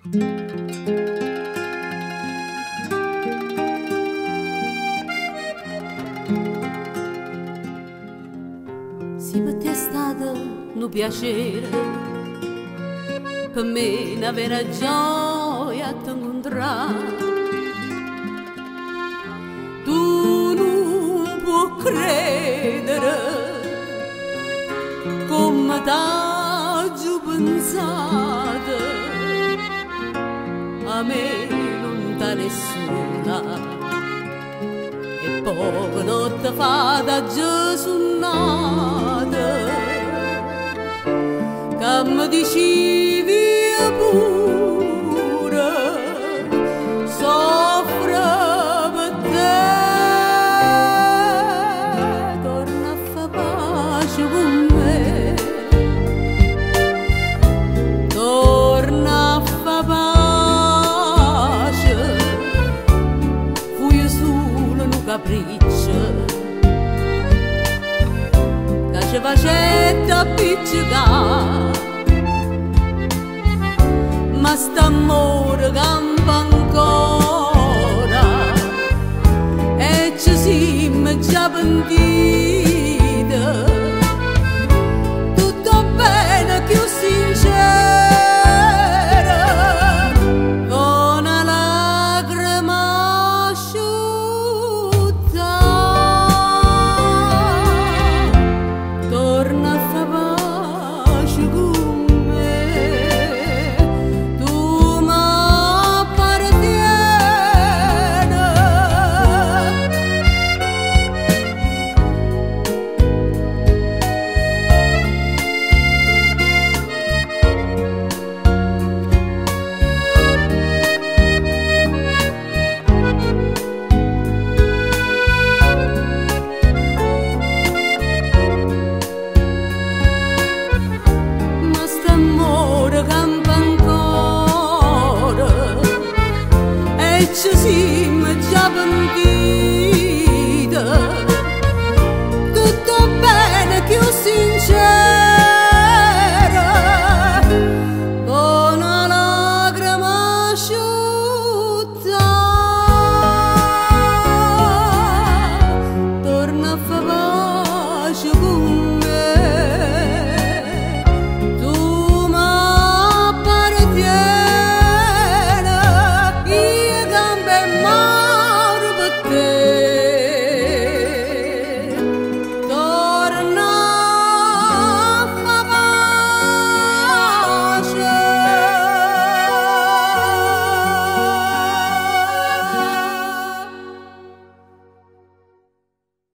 Se per te è stato un piacere, per me una vera gioia ti incontrare. Tu non puoi credere come t'ho pensato, a me non t'ha nessuna. E poche notte fa da Gesù nata, che mi dicevi pure, soffre per te, torna a fare pace con me, torna a fare pace, fui solo un capriccio, che ci facette appiccicare. Ma st'amore campa ancora e ci siamo già pentite, tutto bene più sincera, con una lacrima asciutta, torna a fare pace con campa ancora e ci si